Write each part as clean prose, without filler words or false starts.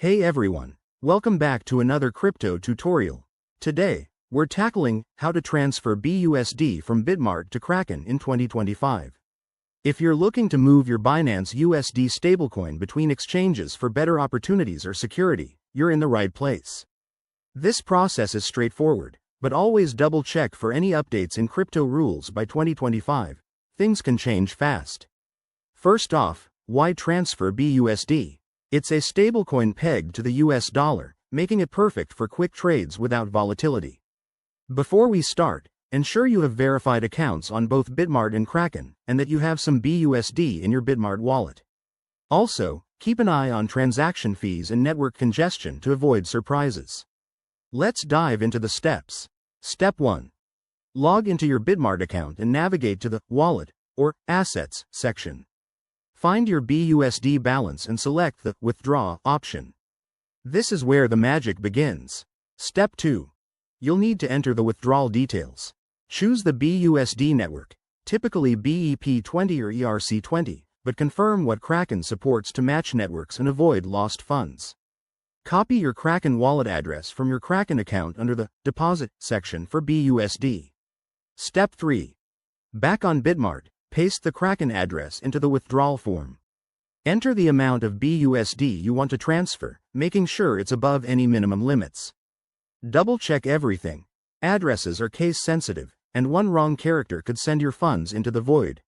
Hey everyone, welcome back to another crypto tutorial. Today, we're tackling how to transfer BUSD from Bitmart to Kraken in 2025. If you're looking to move your Binance USD stablecoin between exchanges for better opportunities or security, you're in the right place. This process is straightforward, but always double check for any updates in crypto rules by 2025. Things can change fast. First off, why transfer BUSD? It's a stablecoin pegged to the US dollar, making it perfect for quick trades without volatility. Before we start, ensure you have verified accounts on both Bitmart and Kraken, and that you have some BUSD in your Bitmart wallet. Also, keep an eye on transaction fees and network congestion to avoid surprises. Let's dive into the steps. Step 1. Log into your Bitmart account and navigate to the Wallet or Assets section. Find your BUSD balance and select the Withdraw option. This is where the magic begins. Step 2. You'll need to enter the withdrawal details. Choose the BUSD network, typically BEP20 or ERC20, but confirm what Kraken supports to match networks and avoid lost funds. Copy your Kraken wallet address from your Kraken account under the Deposit section for BUSD. Step 3. Back on Bitmart, paste the Kraken address into the withdrawal form. Enter the amount of BUSD you want to transfer, making sure it's above any minimum limits. Double-check everything. Addresses are case-sensitive, and one wrong character could send your funds into the void.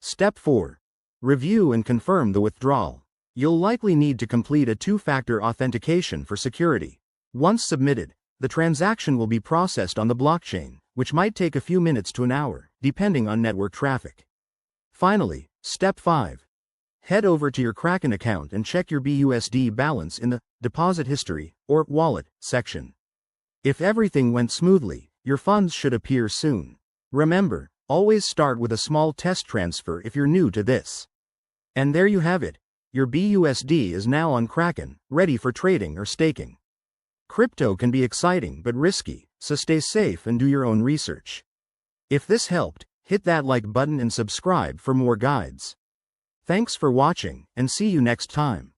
Step 4. Review and confirm the withdrawal. You'll likely need to complete a two-factor authentication for security. Once submitted, the transaction will be processed on the blockchain, which might take a few minutes to an hour, depending on network traffic. Finally, Step 5. Head over to your Kraken account and check your BUSD balance in the Deposit History or Wallet section. If everything went smoothly, your funds should appear soon. Remember, always start with a small test transfer if you're new to this. And there you have it. Your BUSD is now on Kraken, ready for trading or staking. Crypto can be exciting but risky, so stay safe and do your own research. If this helped, hit that like button and subscribe for more guides. Thanks for watching, and see you next time.